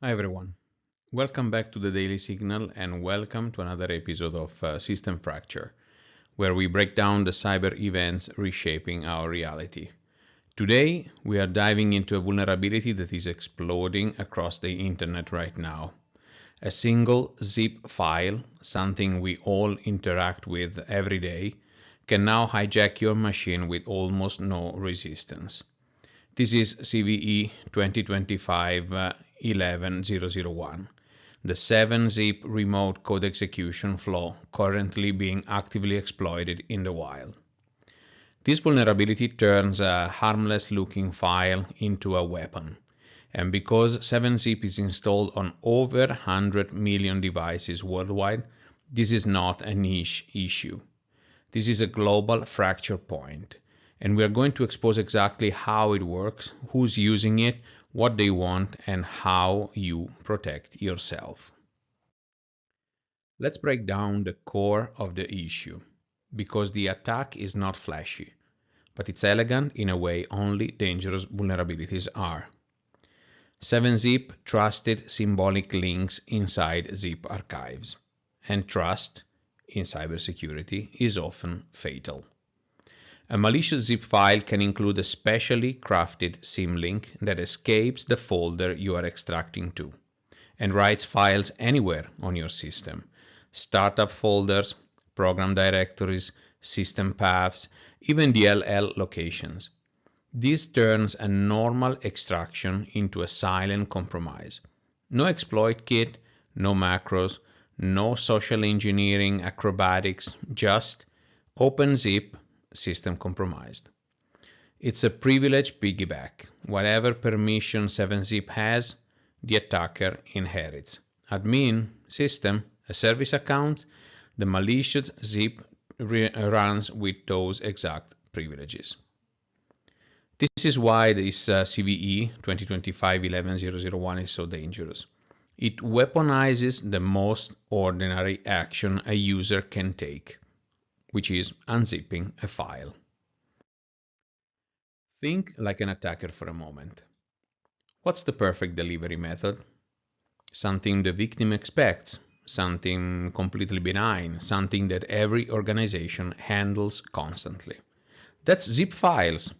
Hi everyone, welcome back to the Daily Signal and welcome to another episode of System Fracture, where we break down the cyber events reshaping our reality. Today, we are diving into a vulnerability that is exploding across the internet right now. A single zip file, something we all interact with every day, can now hijack your machine with almost no resistance. This is CVE 2025-11001, the 7-zip remote code execution flaw currently being actively exploited in the wild. This vulnerability turns a harmless-looking file into a weapon, and because 7-zip is installed on over 100 million devices worldwide, this is not a niche issue. This is a global fracture point, and we are going to expose exactly how it works, who's using it, what they want, and how you protect yourself. Let's break down the core of the issue, because the attack is not flashy, but it's elegant in a way only dangerous vulnerabilities are. 7-zip trusted symbolic links inside zip archives, and trust in cybersecurity is often fatal. A malicious zip file can include a specially crafted symlink that escapes the folder you are extracting to and writes files anywhere on your system. Startup folders, program directories, system paths, even DLL locations. This turns a normal extraction into a silent compromise. No exploit kit, no macros, no social engineering acrobatics, just OpenZip system compromised. It's a privileged piggyback. Whatever permission 7-zip has, the attacker inherits. Admin, system, a service account, the malicious zip runs with those exact privileges. This is why this CVE 2025-11001 is so dangerous. It weaponizes the most ordinary action a user can take, which is unzipping a file. Think like an attacker for a moment. What's the perfect delivery method? Something the victim expects, something completely benign, something that every organization handles constantly. That's zip files.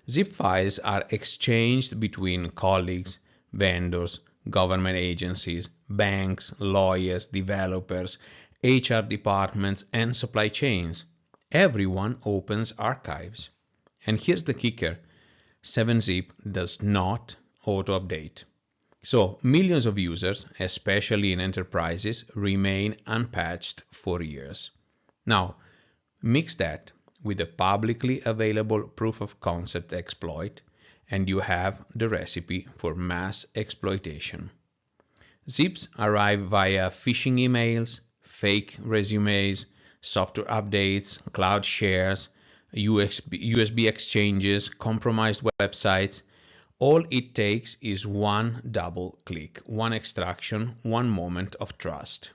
Zip files are exchanged between colleagues, vendors, government agencies, banks, lawyers, developers, HR departments, and supply chains. Everyone opens archives. And here's the kicker, 7-zip does not auto-update. So millions of users, especially in enterprises, remain unpatched for years. Now, mix that with a publicly available proof of concept exploit, and you have the recipe for mass exploitation. Zips arrive via phishing emails, fake resumes, software updates, cloud shares, USB exchanges, compromised websites. All it takes is one double click, one extraction, one moment of trust.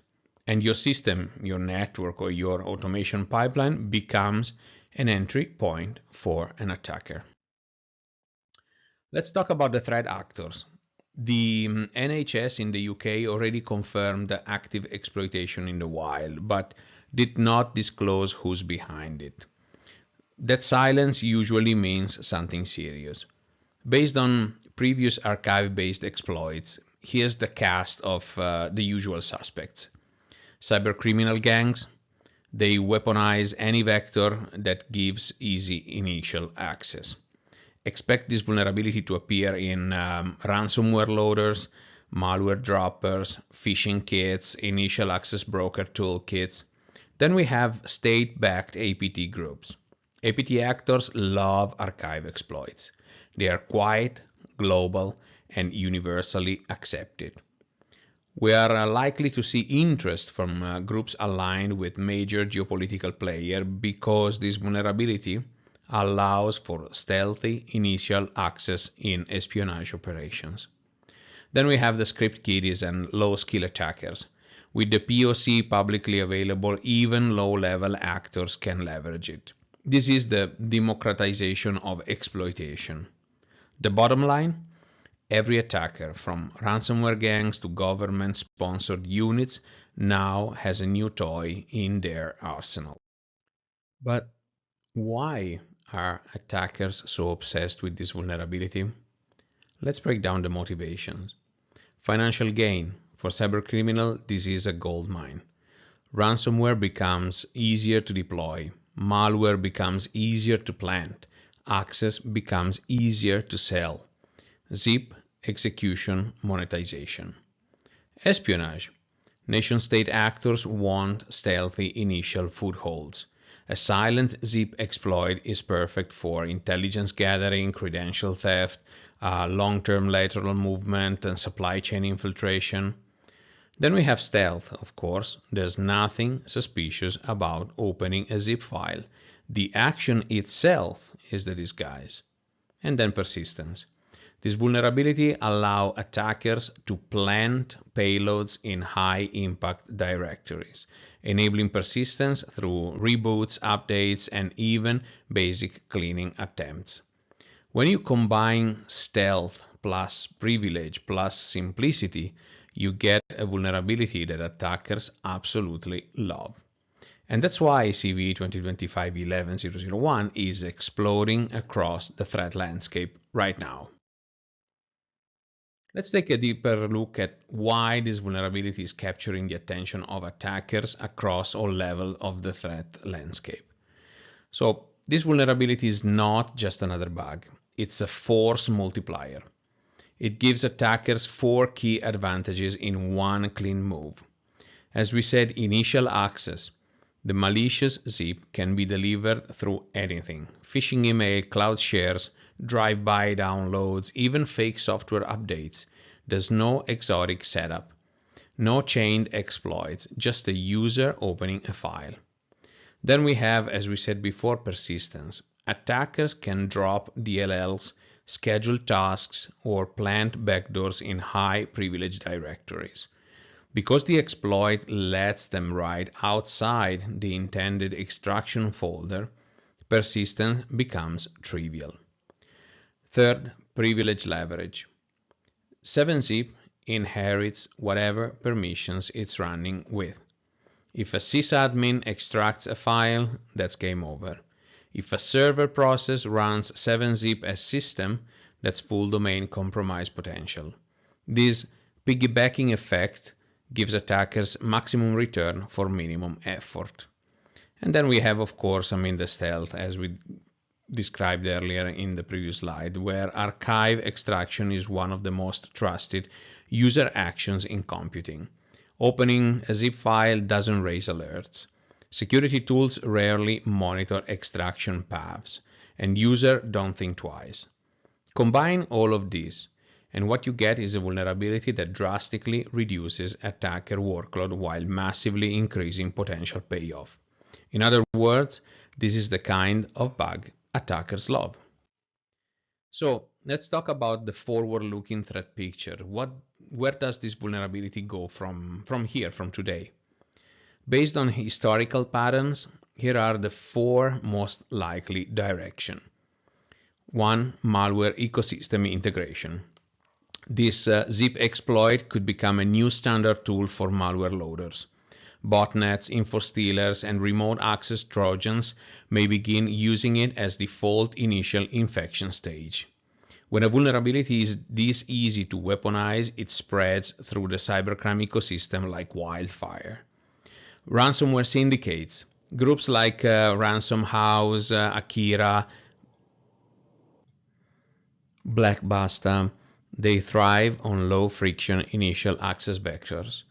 And your system, your network, or your automation pipeline becomes an entry point for an attacker. Let's talk about the threat actors. The NHS in the UK already confirmed the active exploitation in the wild, but did not disclose who's behind it. That silence usually means something serious. Based on previous archive-based exploits, here's the cast of the usual suspects. Cybercriminal gangs, they weaponize any vector that gives easy initial access. Expect this vulnerability to appear in ransomware loaders, malware droppers, phishing kits, initial access broker toolkits. Then we have state-backed APT groups. APT actors love archive exploits. They are quiet, global, and universally accepted. We are likely to see interest from groups aligned with major geopolitical players because this vulnerability allows for stealthy initial access in espionage operations. Then we have the script kiddies and low-skill attackers. With the POC publicly available, even low-level actors can leverage it. This is the democratization of exploitation. The bottom line? Every attacker, from ransomware gangs to government-sponsored units, now has a new toy in their arsenal. But why are attackers so obsessed with this vulnerability? Let's break down the motivations. Financial gain. For cybercriminal, this is a gold mine. Ransomware becomes easier to deploy. Malware becomes easier to plant. Access becomes easier to sell. Zip, execution, monetization. Espionage. Nation-state actors want stealthy initial footholds. A silent zip exploit is perfect for intelligence gathering, credential theft, long-term lateral movement, and supply chain infiltration. Then we have stealth, of course. There's nothing suspicious about opening a zip file. The action itself is the disguise. And then persistence. This vulnerability allows attackers to plant payloads in high-impact directories, enabling persistence through reboots, updates, and even basic cleaning attempts. When you combine stealth plus privilege plus simplicity, you get a vulnerability that attackers absolutely love. And that's why CVE 2025-11-001 is exploding across the threat landscape right now. Let's take a deeper look at why this vulnerability is capturing the attention of attackers across all levels of the threat landscape. So this vulnerability is not just another bug. It's a force multiplier. It gives attackers 4 key advantages in one clean move. As we said, initial access. The malicious zip can be delivered through anything: phishing email, cloud shares, drive-by downloads, even fake software updates. There's no exotic setup, no chained exploits, just a user opening a file. Then we have, as we said before, persistence. Attackers can drop DLLs, schedule tasks, or plant backdoors in high privilege directories. Because the exploit lets them write outside the intended extraction folder, persistence becomes trivial. Third, privilege leverage. 7-zip inherits whatever permissions it's running with. If a sysadmin extracts a file, that's game over. If a server process runs 7-zip as system, that's full domain compromise potential. This piggybacking effect gives attackers maximum return for minimum effort. And then we have, of course, the stealth, as we described earlier in the previous slide, where archive extraction is one of the most trusted user actions in computing. Opening a zip file doesn't raise alerts. Security tools rarely monitor extraction paths, and users don't think twice. Combine all of this, and what you get is a vulnerability that drastically reduces attacker workload while massively increasing potential payoff. In other words, this is the kind of bug attackers love. So let's talk about the forward-looking threat picture. Where does this vulnerability go from here, from today? Based on historical patterns, here are the 4 most likely directions. 1. Malware ecosystem integration. This zip exploit could become a new standard tool for malware loaders. Botnets, info-stealers, and remote access trojans may begin using it as default initial infection stage. When a vulnerability is this easy to weaponize, it spreads through the cybercrime ecosystem like wildfire. Ransomware syndicates. Groups like Ransom House, Akira, Black Basta, they thrive on low-friction initial access vectors.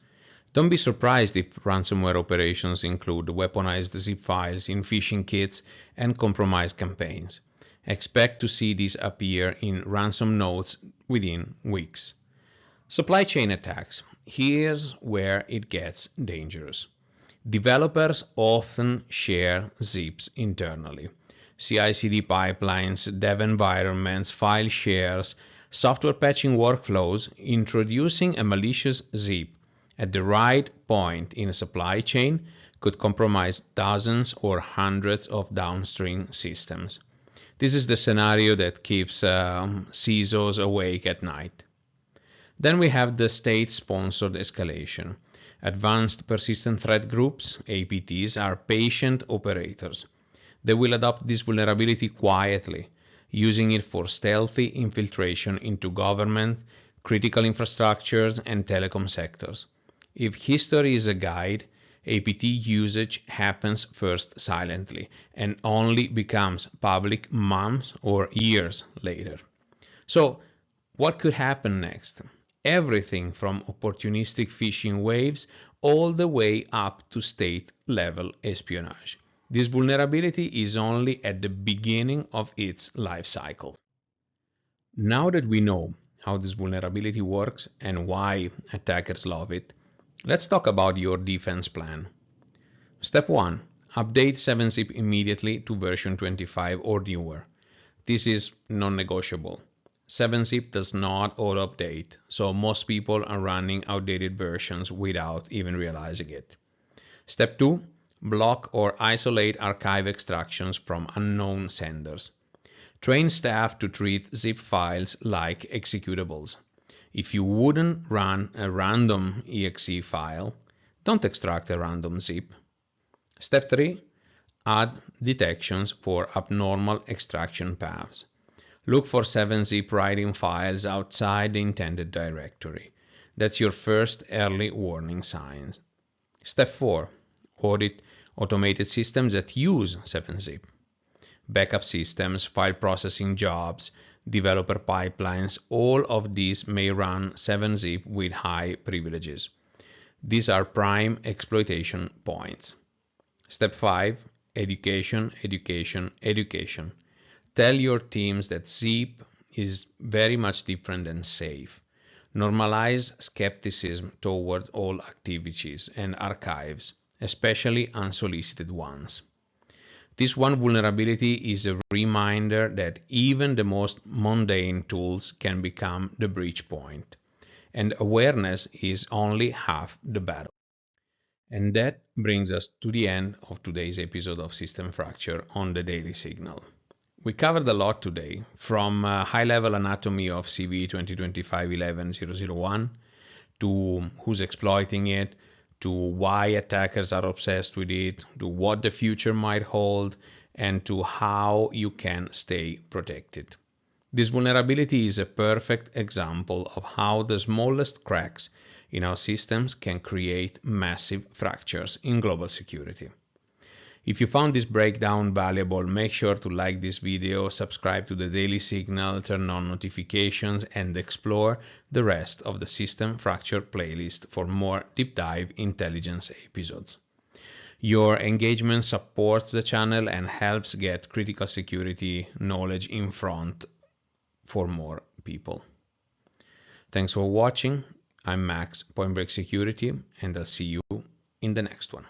Don't be surprised if ransomware operations include weaponized zip files in phishing kits and compromised campaigns. Expect to see these appear in ransom notes within weeks. Supply chain attacks. Here's where it gets dangerous. Developers often share zips internally. CI/CD pipelines, dev environments, file shares, software patching workflows. Introducing a malicious zip at the right point in a supply chain could compromise dozens or hundreds of downstream systems. This is the scenario that keeps CISOs awake at night. Then we have the state-sponsored escalation. Advanced Persistent Threat Groups, APTs, are patient operators. They will adopt this vulnerability quietly, using it for stealthy infiltration into government, critical infrastructures, and telecom sectors. If history is a guide, APT usage happens first silently and only becomes public months or years later. So, what could happen next? Everything from opportunistic phishing waves all the way up to state-level espionage. This vulnerability is only at the beginning of its life cycle. Now that we know how this vulnerability works and why attackers love it, let's talk about your defense plan. Step 1. Update 7-Zip immediately to version 25 or newer. This is non-negotiable. 7-Zip does not auto-update, so most people are running outdated versions without even realizing it. Step 2. Block or isolate archive extractions from unknown senders. Train staff to treat zip files like executables. If you wouldn't run a random exe file, don't extract a random zip. Step 3. Add detections for abnormal extraction paths. Look for 7-Zip writing files outside the intended directory. That's your first early warning signs. Step 4. Audit automated systems that use 7-Zip. Backup systems, file processing jobs, developer pipelines, all of these may run 7-Zip with high privileges. These are prime exploitation points. Step 5. Education, education, education. Tell your teams that Zip is very much different than safe. Normalize skepticism toward all activities and archives, especially unsolicited ones. This one vulnerability is a reminder that even the most mundane tools can become the breach point, and awareness is only half the battle. And that brings us to the end of today's episode of System Fracture on the Daily Signal. We covered a lot today, from high-level anatomy of CVE 2025-11-001 to who's exploiting it, to why attackers are obsessed with it, to what the future might hold, and to how you can stay protected. This vulnerability is a perfect example of how the smallest cracks in our systems can create massive fractures in global security. If you found this breakdown valuable, make sure to like this video, subscribe to the Daily Signal, turn on notifications, and explore the rest of the System Fracture playlist for more deep dive intelligence episodes. Your engagement supports the channel and helps get critical security knowledge in front for more people. Thanks for watching. I'm Max, Point Break Security, and I'll see you in the next one.